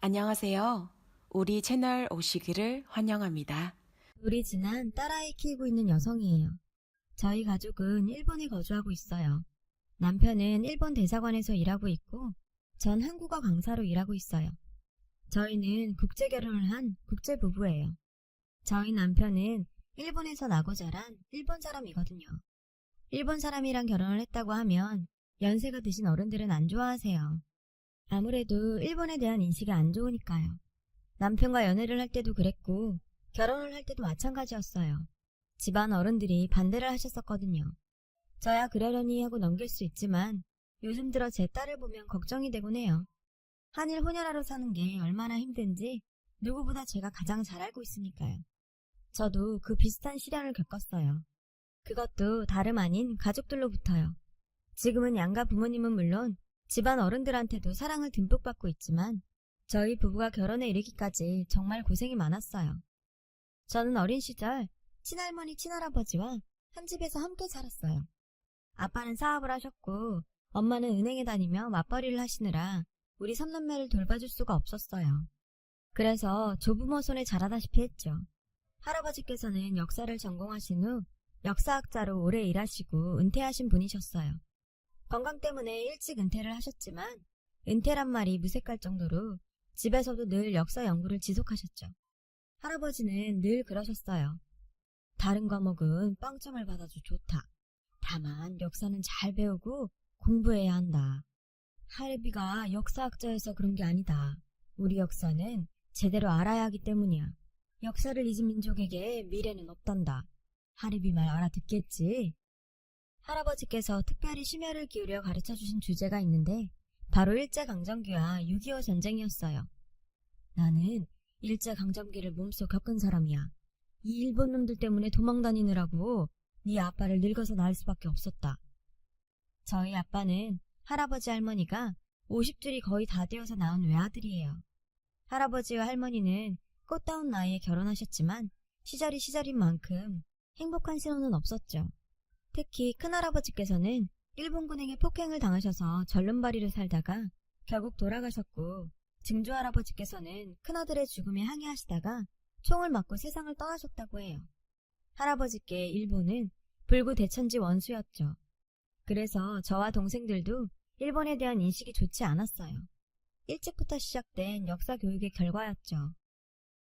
안녕하세요. 우리 채널 오시기를 환영합니다. 우리 진한 딸아이 키우고 있는 여성이에요. 저희 가족은 일본에 거주하고 있어요. 남편은 일본 대사관에서 일하고 있고 전 한국어 강사로 일하고 있어요. 저희는 국제 결혼을 한 국제 부부예요. 저희 남편은 일본에서 나고 자란 일본 사람이거든요. 일본 사람이랑 결혼을 했다고 하면 연세가 드신 어른들은 안 좋아하세요. 아무래도 일본에 대한 인식이 안 좋으니까요. 남편과 연애를 할 때도 그랬고 결혼을 할 때도 마찬가지였어요. 집안 어른들이 반대를 하셨었거든요. 저야 그러려니 하고 넘길 수 있지만 요즘 들어 제 딸을 보면 걱정이 되곤 해요. 한일 혼혈아로 사는 게 얼마나 힘든지 누구보다 제가 가장 잘 알고 있으니까요. 저도 그 비슷한 시련을 겪었어요. 그것도 다름 아닌 가족들로부터요. 지금은 양가 부모님은 물론 집안 어른들한테도 사랑을 듬뿍 받고 있지만 저희 부부가 결혼에 이르기까지 정말 고생이 많았어요. 저는 어린 시절 친할머니 친할아버지와 한 집에서 함께 살았어요. 아빠는 사업을 하셨고 엄마는 은행에 다니며 맞벌이를 하시느라 우리 삼남매를 돌봐줄 수가 없었어요. 그래서 조부모 손에 자라다시피 했죠. 할아버지께서는 역사를 전공하신 후 역사학자로 오래 일하시고 은퇴하신 분이셨어요. 건강 때문에 일찍 은퇴를 하셨지만 은퇴란 말이 무색할 정도로 집에서도 늘 역사 연구를 지속하셨죠. 할아버지는 늘 그러셨어요. 다른 과목은 빵점을 받아도 좋다. 다만 역사는 잘 배우고 공부해야 한다. 할애비가 역사학자여서 그런 게 아니다. 우리 역사는 제대로 알아야 하기 때문이야. 역사를 잊은 민족에게 미래는 없단다. 할애비 말 알아듣겠지? 할아버지께서 특별히 심혈을 기울여 가르쳐주신 주제가 있는데 바로 일제강점기와 6.25 전쟁이었어요. 나는 일제강점기를 몸소 겪은 사람이야. 이 일본 놈들 때문에 도망다니느라고 네 아빠를 늙어서 낳을 수밖에 없었다. 저희 아빠는 할아버지 할머니가 50줄이 거의 다 되어서 낳은 외아들이에요. 할아버지와 할머니는 꽃다운 나이에 결혼하셨지만 시절이 시절인 만큼 행복한 신혼은 없었죠. 특히 큰할아버지께서는 일본군에게 폭행을 당하셔서 절름발이로 살다가 결국 돌아가셨고 증조할아버지께서는 큰아들의 죽음에 항의하시다가 총을 맞고 세상을 떠나셨다고 해요. 할아버지께 일본은 불구대천지 원수였죠. 그래서 저와 동생들도 일본에 대한 인식이 좋지 않았어요. 일찍부터 시작된 역사 교육의 결과였죠.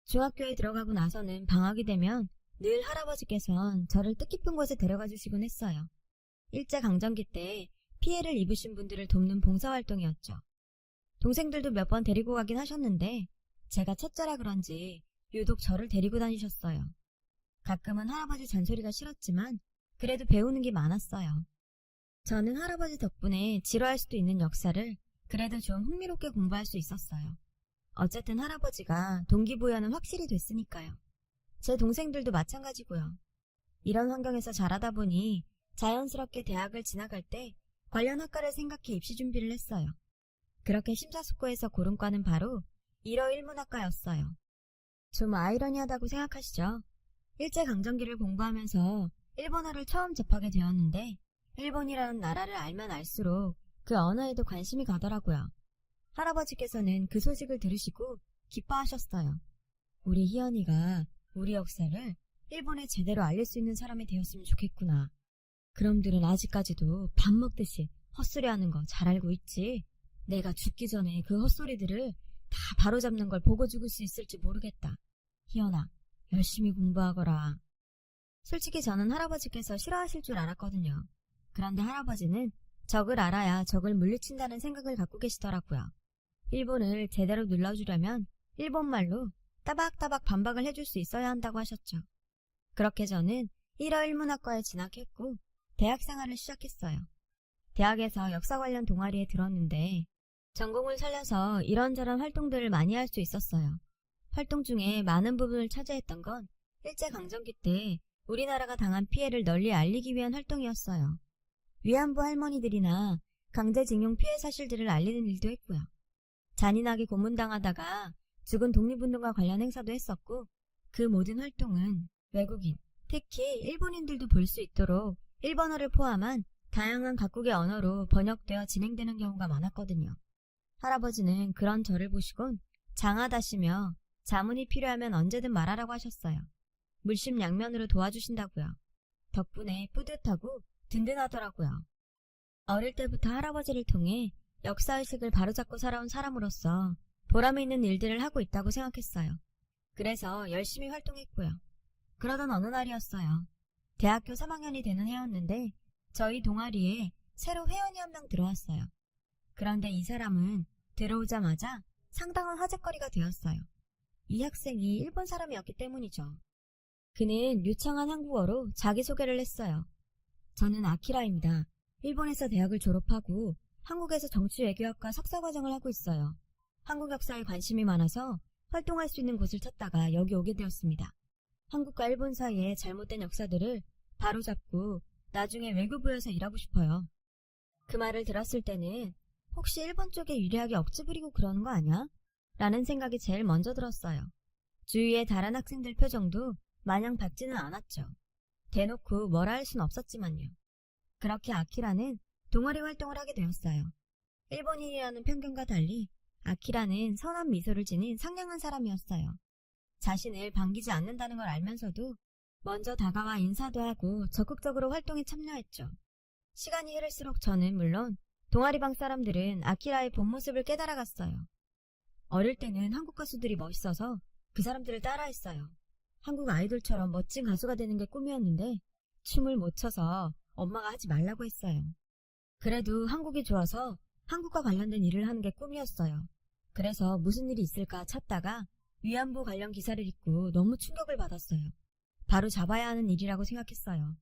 중학교에 들어가고 나서는 방학이 되면 늘 할아버지께선 저를 뜻깊은 곳에 데려가 주시곤 했어요. 일제강점기 때 피해를 입으신 분들을 돕는 봉사활동이었죠. 동생들도 몇 번 데리고 가긴 하셨는데 제가 첫째라 그런지 유독 저를 데리고 다니셨어요. 가끔은 할아버지 잔소리가 싫었지만 그래도 배우는 게 많았어요. 저는 할아버지 덕분에 지루할 수도 있는 역사를 그래도 좀 흥미롭게 공부할 수 있었어요. 어쨌든 할아버지가 동기부여는 확실히 됐으니까요. 제 동생들도 마찬가지고요. 이런 환경에서 자라다 보니 자연스럽게 대학을 진학할 때 관련 학과를 생각해 입시 준비를 했어요. 그렇게 심사숙고해서 고른 과는 바로 일어일문학과였어요. 좀 아이러니하다고 생각하시죠? 일제강점기를 공부하면서 일본어를 처음 접하게 되었는데 일본이라는 나라를 알면 알수록 그 언어에도 관심이 가더라고요. 할아버지께서는 그 소식을 들으시고 기뻐하셨어요. 우리 희연이가 우리 역사를 일본에 제대로 알릴 수 있는 사람이 되었으면 좋겠구나. 그놈들은 아직까지도 밥 먹듯이 헛소리하는 거 잘 알고 있지. 내가 죽기 전에 그 헛소리들을 다 바로잡는 걸 보고 죽을 수 있을지 모르겠다. 희연아, 열심히 공부하거라. 솔직히 저는 할아버지께서 싫어하실 줄 알았거든요. 그런데 할아버지는 적을 알아야 적을 물리친다는 생각을 갖고 계시더라고요. 일본을 제대로 눌러주려면 일본말로 따박따박 반박을 해줄 수 있어야 한다고 하셨죠. 그렇게 저는 일어일문학과에 진학했고 대학 생활을 시작했어요. 대학에서 역사 관련 동아리에 들었는데 전공을 살려서 이런저런 활동들을 많이 할 수 있었어요. 활동 중에 많은 부분을 차지했던 건 일제강점기 때 우리나라가 당한 피해를 널리 알리기 위한 활동이었어요. 위안부 할머니들이나 강제징용 피해 사실들을 알리는 일도 했고요. 잔인하게 고문당하다가 죽은 독립운동가 관련 행사도 했었고 그 모든 활동은 외국인, 특히 일본인들도 볼 수 있도록 일본어를 포함한 다양한 각국의 언어로 번역되어 진행되는 경우가 많았거든요. 할아버지는 그런 저를 보시곤 장하다시며 자문이 필요하면 언제든 말하라고 하셨어요. 물심양면으로 도와주신다고요. 덕분에 뿌듯하고 든든하더라고요. 어릴 때부터 할아버지를 통해 역사의식을 바로잡고 살아온 사람으로서 보람이 있는 일들을 하고 있다고 생각했어요. 그래서 열심히 활동했고요. 그러던 어느 날이었어요. 대학교 3학년이 되는 해였는데 저희 동아리에 새로 회원이 한 명 들어왔어요. 그런데 이 사람은 들어오자마자 상당한 화제거리가 되었어요. 이 학생이 일본 사람이었기 때문이죠. 그는 유창한 한국어로 자기소개를 했어요. 저는 아키라입니다. 일본에서 대학을 졸업하고 한국에서 정치외교학과 석사과정을 하고 있어요. 한국 역사에 관심이 많아서 활동할 수 있는 곳을 찾다가 여기 오게 되었습니다. 한국과 일본 사이의 잘못된 역사들을 바로잡고 나중에 외교부에서 일하고 싶어요. 그 말을 들었을 때는 혹시 일본 쪽에 유리하게 억지 부리고 그러는 거 아니야? 라는 생각이 제일 먼저 들었어요. 주위의 다른 학생들 표정도 마냥 밝지는 않았죠. 대놓고 뭐라 할 순 없었지만요. 그렇게 아키라는 동아리 활동을 하게 되었어요. 일본인이라는 편견과 달리 아키라는 선한 미소를 지닌 상냥한 사람이었어요. 자신을 반기지 않는다는 걸 알면서도 먼저 다가와 인사도 하고 적극적으로 활동에 참여했죠. 시간이 흐를수록 저는 물론 동아리방 사람들은 아키라의 본 모습을 깨달아갔어요. 어릴 때는 한국 가수들이 멋있어서 그 사람들을 따라했어요. 한국 아이돌처럼 멋진 가수가 되는 게 꿈이었는데 춤을 못 춰서 엄마가 하지 말라고 했어요. 그래도 한국이 좋아서 한국과 관련된 일을 하는 게 꿈이었어요. 그래서 무슨 일이 있을까 찾다가 위안부 관련 기사를 읽고 너무 충격을 받았어요. 바로 잡아야 하는 일이라고 생각했어요.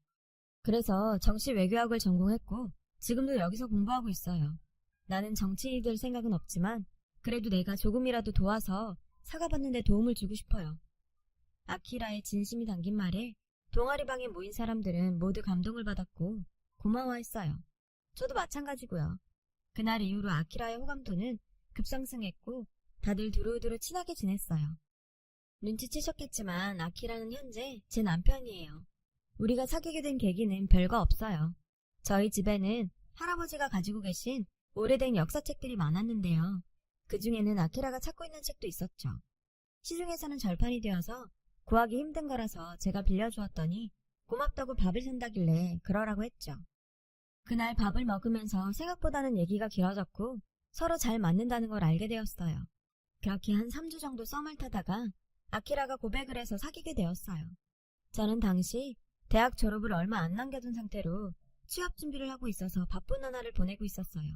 그래서 정치 외교학을 전공했고 지금도 여기서 공부하고 있어요. 나는 정치인이 될 생각은 없지만 그래도 내가 조금이라도 도와서 사과받는 데 도움을 주고 싶어요. 아키라의 진심이 담긴 말에 동아리방에 모인 사람들은 모두 감동을 받았고 고마워했어요. 저도 마찬가지고요. 그날 이후로 아키라의 호감도는 급상승했고 다들 두루두루 친하게 지냈어요. 눈치채셨겠지만 아키라는 현재 제 남편이에요. 우리가 사귀게 된 계기는 별거 없어요. 저희 집에는 할아버지가 가지고 계신 오래된 역사책들이 많았는데요. 그 중에는 아키라가 찾고 있는 책도 있었죠. 시중에서는 절판이 되어서 구하기 힘든 거라서 제가 빌려주었더니 고맙다고 밥을 산다길래 그러라고 했죠. 그날 밥을 먹으면서 생각보다는 얘기가 길어졌고 서로 잘 맞는다는 걸 알게 되었어요. 그렇게 한 3주 정도 썸을 타다가 아키라가 고백을 해서 사귀게 되었어요. 저는 당시 대학 졸업을 얼마 안 남겨둔 상태로 취업 준비를 하고 있어서 바쁜 나날을 보내고 있었어요.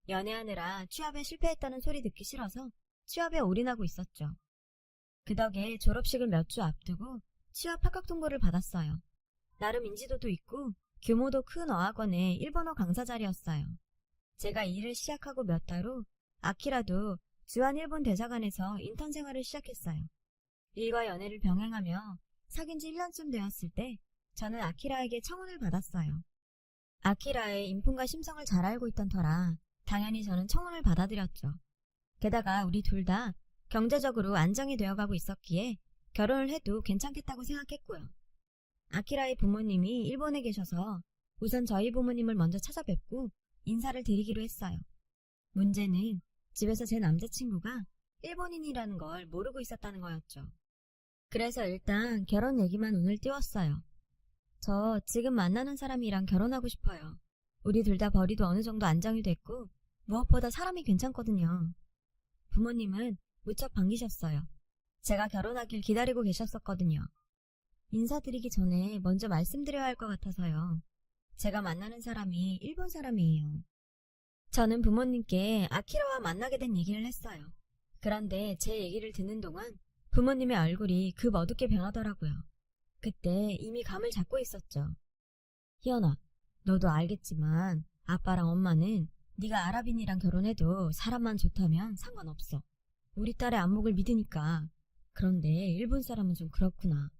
연애하느라 취업에 실패했다는 소리 듣기 싫어서 취업에 올인하고 있었죠. 그 덕에 졸업식을 몇 주 앞두고 취업 합격 통보를 받았어요. 나름 인지도도 있고 규모도 큰 어학원의 일본어 강사 자리였어요. 제가 일을 시작하고 몇 달 후 아키라도 주한 일본 대사관에서 인턴 생활을 시작했어요. 일과 연애를 병행하며 사귄 지 1년쯤 되었을 때 저는 아키라에게 청혼을 받았어요. 아키라의 인품과 심성을 잘 알고 있던 터라 당연히 저는 청혼을 받아들였죠. 게다가 우리 둘 다 경제적으로 안정이 되어가고 있었기에 결혼을 해도 괜찮겠다고 생각했고요. 아키라의 부모님이 일본에 계셔서 우선 저희 부모님을 먼저 찾아뵙고 인사를 드리기로 했어요. 문제는 집에서 제 남자친구가 일본인이라는 걸 모르고 있었다는 거였죠. 그래서 일단 결혼 얘기만 눈을 띄웠어요. 저 지금 만나는 사람이랑 결혼하고 싶어요. 우리 둘 다 벌이도 어느 정도 안정이 됐고 무엇보다 사람이 괜찮거든요. 부모님은 무척 반기셨어요. 제가 결혼하길 기다리고 계셨었거든요. 인사드리기 전에 먼저 말씀드려야 할 것 같아서요. 제가 만나는 사람이 일본 사람이에요. 저는 부모님께 아키라와 만나게 된 얘기를 했어요. 그런데 제 얘기를 듣는 동안 부모님의 얼굴이 급 어둡게 변하더라고요. 그때 이미 감을 잡고 있었죠. 희연아, 너도 알겠지만 아빠랑 엄마는 네가 아랍인이랑 결혼해도 사람만 좋다면 상관없어. 우리 딸의 안목을 믿으니까. 그런데 일본 사람은 좀 그렇구나.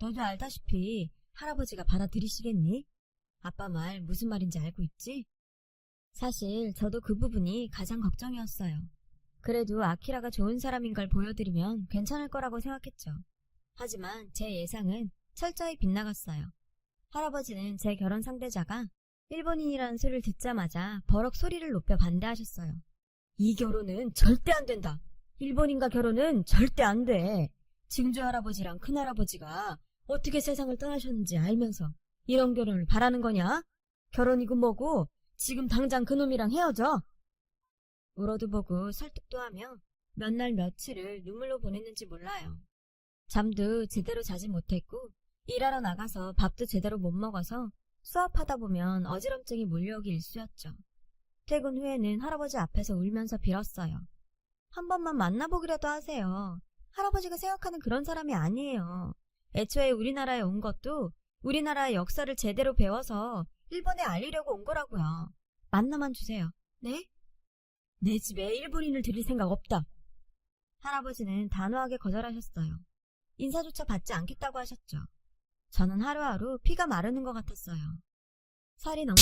너도 알다시피 할아버지가 받아들이시겠니? 아빠 말 무슨 말인지 알고 있지? 사실 저도 그 부분이 가장 걱정이었어요. 그래도 아키라가 좋은 사람인 걸 보여드리면 괜찮을 거라고 생각했죠. 하지만 제 예상은 철저히 빗나갔어요. 할아버지는 제 결혼 상대자가 일본인이라는 소리를 듣자마자 버럭 소리를 높여 반대하셨어요. 이 결혼은 절대 안 된다. 일본인과 결혼은 절대 안 돼. 증조 할아버지랑 큰할아버지가 어떻게 세상을 떠나셨는지 알면서 이런 결혼을 바라는 거냐? 결혼이고 뭐고 지금 당장 그놈이랑 헤어져. 울어도 보고 설득도 하며 몇 날 며칠을 눈물로 보냈는지 몰라요. 잠도 제대로 자지 못했고 일하러 나가서 밥도 제대로 못 먹어서 수업하다 보면 어지럼증이 몰려오기 일쑤였죠. 퇴근 후에는 할아버지 앞에서 울면서 빌었어요. 한 번만 만나보기라도 하세요. 할아버지가 생각하는 그런 사람이 아니에요. 애초에 우리나라에 온 것도 우리나라의 역사를 제대로 배워서 일본에 알리려고 온 거라고요. 만나만 주세요. 네? 내 집에 일본인을 들일 생각 없다. 할아버지는 단호하게 거절하셨어요. 인사조차 받지 않겠다고 하셨죠. 저는 하루하루 피가 마르는 것 같았어요. 살이 너무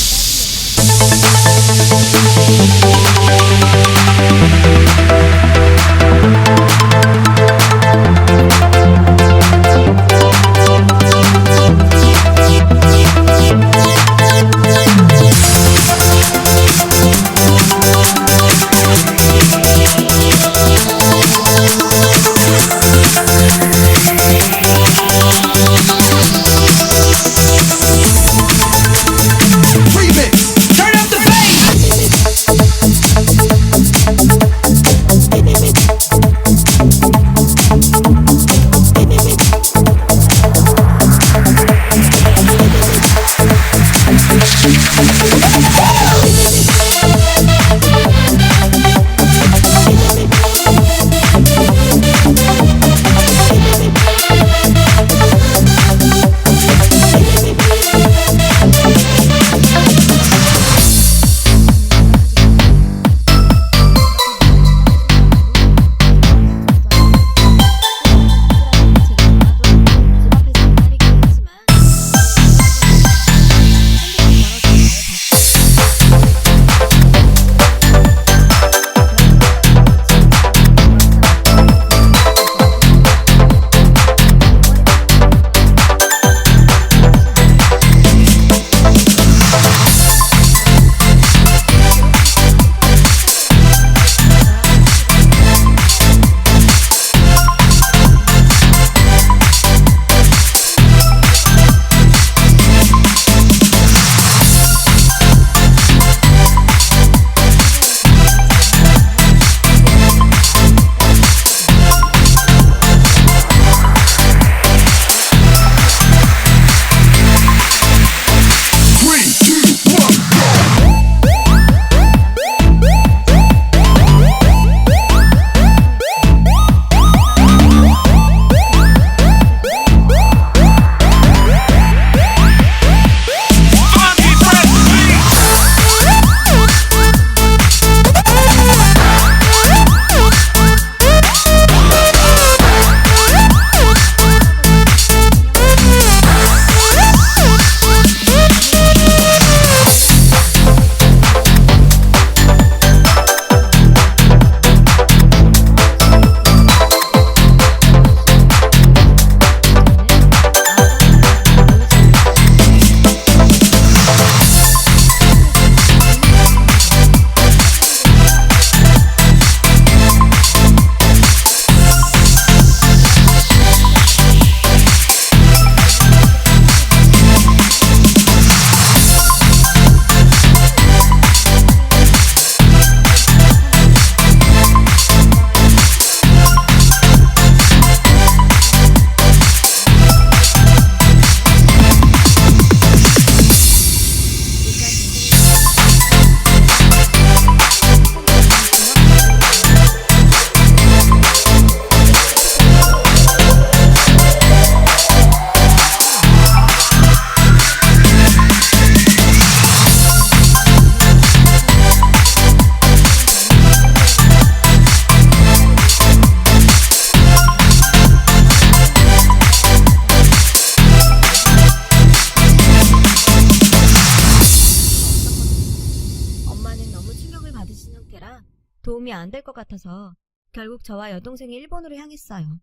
도움이 안 될 것 같아서 결국 저와 여동생이 일본으로 향했어요.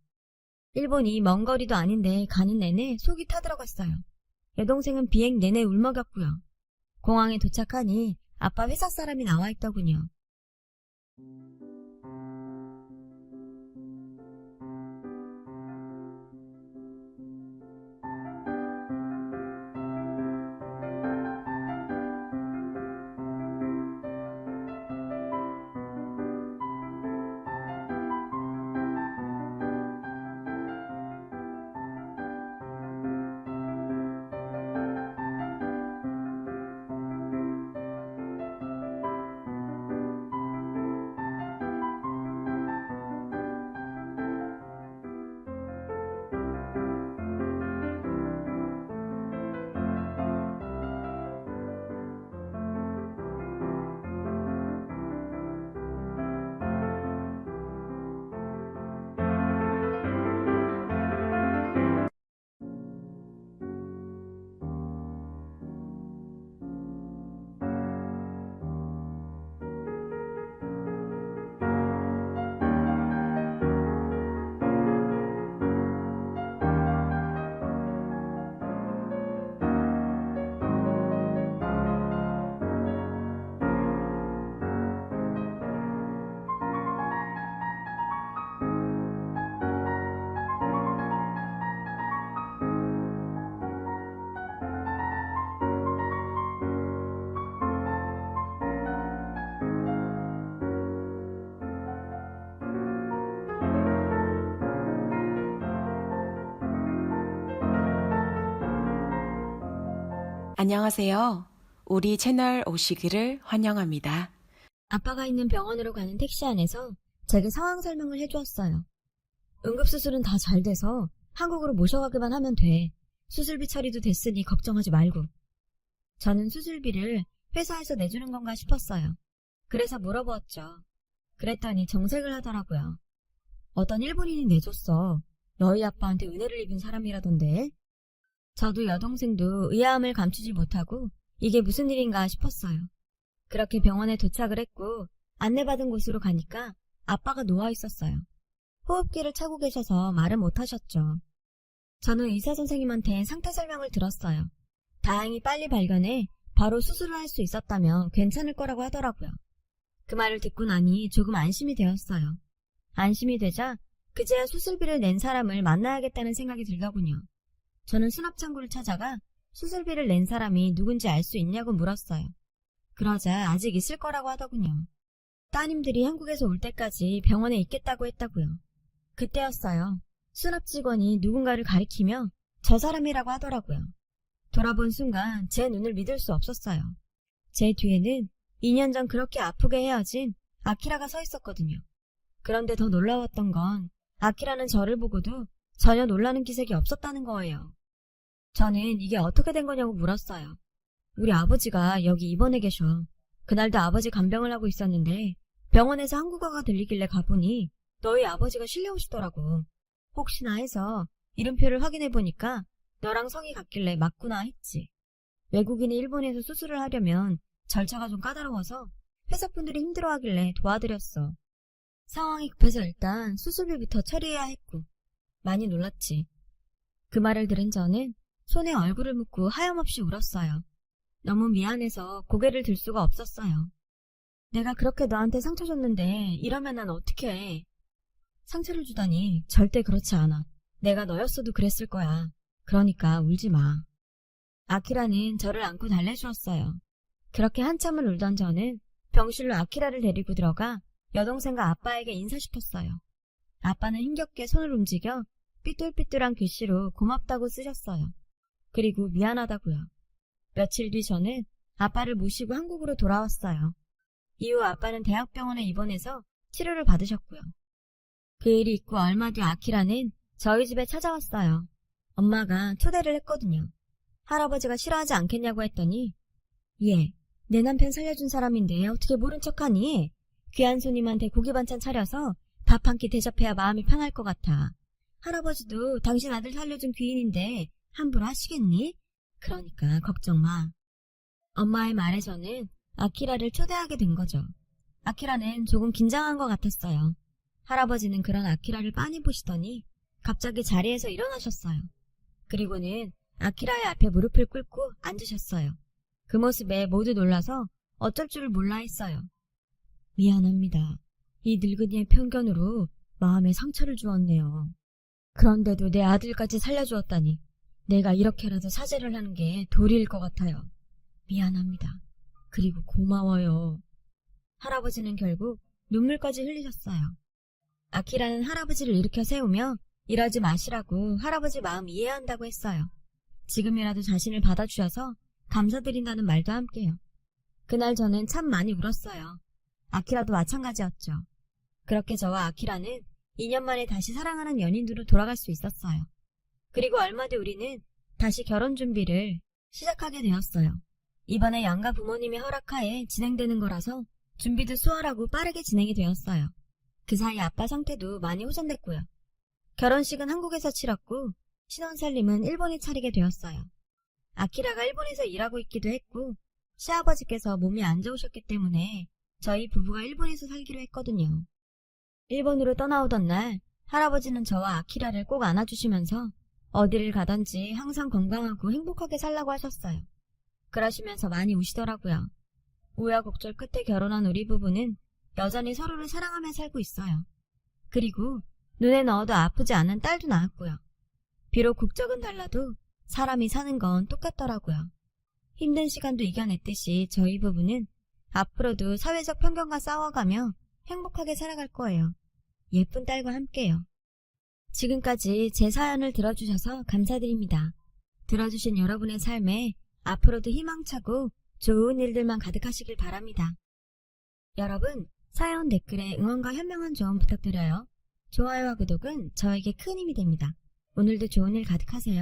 일본이 먼 거리도 아닌데 가는 내내 속이 타들어갔어요. 여동생은 비행 내내 울먹였고요. 공항에 도착하니 아빠 회사 사람이 나와 있더군요. 안녕하세요. 우리 채널 오시기를 환영합니다. 아빠가 있는 병원으로 가는 택시 안에서 제게 상황 설명을 해주었어요. 응급수술은 다 잘 돼서 한국으로 모셔가기만 하면 돼. 수술비 처리도 됐으니 걱정하지 말고. 저는 수술비를 회사에서 내주는 건가 싶었어요. 그래서 물어보았죠. 그랬더니 정색을 하더라고요. 어떤 일본인이 내줬어. 너희 아빠한테 은혜를 입은 사람이라던데. 저도 여동생도 의아함을 감추지 못하고 이게 무슨 일인가 싶었어요. 그렇게 병원에 도착을 했고 안내받은 곳으로 가니까 아빠가 누워 있었어요. 호흡기를 차고 계셔서 말을 못하셨죠. 저는 의사 선생님한테 상태 설명을 들었어요. 다행히 빨리 발견해 바로 수술을 할 수 있었다면 괜찮을 거라고 하더라고요. 그 말을 듣고 나니 조금 안심이 되었어요. 안심이 되자 그제야 수술비를 낸 사람을 만나야겠다는 생각이 들더군요. 저는 수납창고를 찾아가 수술비를 낸 사람이 누군지 알 수 있냐고 물었어요. 그러자 아직 있을 거라고 하더군요. 따님들이 한국에서 올 때까지 병원에 있겠다고 했다고요. 그때였어요. 수납 직원이 누군가를 가리키며 저 사람이라고 하더라고요. 돌아본 순간 제 눈을 믿을 수 없었어요. 제 뒤에는 2년 전 그렇게 아프게 헤어진 아키라가 서 있었거든요. 그런데 더 놀라웠던 건 아키라는 저를 보고도 전혀 놀라는 기색이 없었다는 거예요. 저는 이게 어떻게 된 거냐고 물었어요. 우리 아버지가 여기 입원해 계셔. 그날도 아버지 간병을 하고 있었는데 병원에서 한국어가 들리길래 가보니 너희 아버지가 실려오시더라고. 혹시나 해서 이름표를 확인해보니까 너랑 성이 같길래 맞구나 했지. 외국인이 일본에서 수술을 하려면 절차가 좀 까다로워서 회사분들이 힘들어하길래 도와드렸어. 상황이 급해서 일단 수술비부터 처리해야 했고 많이 놀랐지. 그 말을 들은 저는 손에 얼굴을 묻고 하염없이 울었어요. 너무 미안해서 고개를 들 수가 없었어요. 내가 그렇게 너한테 상처 줬는데 이러면 난 어떡해. 상처를 주다니 절대 그렇지 않아. 내가 너였어도 그랬을 거야. 그러니까 울지 마. 아키라는 저를 안고 달래주었어요. 그렇게 한참을 울던 저는 병실로 아키라를 데리고 들어가 여동생과 아빠에게 인사시켰어요. 아빠는 힘겹게 손을 움직여 삐뚤삐뚤한 글씨로 고맙다고 쓰셨어요. 그리고 미안하다고요. 며칠 뒤 저는 아빠를 모시고 한국으로 돌아왔어요. 이후 아빠는 대학병원에 입원해서 치료를 받으셨고요. 그 일이 있고 얼마 뒤 아키라는 저희 집에 찾아왔어요. 엄마가 초대를 했거든요. 할아버지가 싫어하지 않겠냐고 했더니 얘, 내 남편 살려준 사람인데 어떻게 모른 척하니? 귀한 손님한테 고기 반찬 차려서 밥 한 끼 대접해야 마음이 편할 것 같아. 할아버지도 당신 아들 살려준 귀인인데 함부로 하시겠니? 그러니까 걱정 마. 엄마의 말에 저는 아키라를 초대하게 된 거죠. 아키라는 조금 긴장한 것 같았어요. 할아버지는 그런 아키라를 빤히 보시더니 갑자기 자리에서 일어나셨어요. 그리고는 아키라의 앞에 무릎을 꿇고 앉으셨어요. 그 모습에 모두 놀라서 어쩔 줄 몰라 했어요. 미안합니다. 이 늙은이의 편견으로 마음에 상처를 주었네요. 그런데도 내 아들까지 살려주었다니 내가 이렇게라도 사죄를 하는 게 도리일 것 같아요. 미안합니다. 그리고 고마워요. 할아버지는 결국 눈물까지 흘리셨어요. 아키라는 할아버지를 일으켜 세우며 이러지 마시라고 할아버지 마음 이해한다고 했어요. 지금이라도 자신을 받아주셔서 감사드린다는 말도 함께요. 그날 저는 참 많이 울었어요. 아키라도 마찬가지였죠. 그렇게 저와 아키라는 2년 만에 다시 사랑하는 연인으로 돌아갈 수 있었어요. 그리고 얼마 뒤 우리는 다시 결혼 준비를 시작하게 되었어요. 이번에 양가 부모님의 허락하에 진행되는 거라서 준비도 수월하고 빠르게 진행이 되었어요. 그 사이 아빠 상태도 많이 호전됐고요. 결혼식은 한국에서 치렀고 신혼살림은 일본에 차리게 되었어요. 아키라가 일본에서 일하고 있기도 했고 시아버지께서 몸이 안 좋으셨기 때문에 저희 부부가 일본에서 살기로 했거든요. 일본으로 떠나오던 날 할아버지는 저와 아키라를 꼭 안아주시면서 어디를 가든지 항상 건강하고 행복하게 살라고 하셨어요. 그러시면서 많이 우시더라고요. 우여곡절 끝에 결혼한 우리 부부는 여전히 서로를 사랑하며 살고 있어요. 그리고 눈에 넣어도 아프지 않은 딸도 낳았고요. 비록 국적은 달라도 사람이 사는 건 똑같더라고요. 힘든 시간도 이겨냈듯이 저희 부부는 앞으로도 사회적 편견과 싸워가며 행복하게 살아갈 거예요. 예쁜 딸과 함께요. 지금까지 제 사연을 들어주셔서 감사드립니다. 들어주신 여러분의 삶에 앞으로도 희망차고 좋은 일들만 가득하시길 바랍니다. 여러분, 사연 댓글에 응원과 현명한 조언 부탁드려요. 좋아요와 구독은 저에게 큰 힘이 됩니다. 오늘도 좋은 일 가득하세요.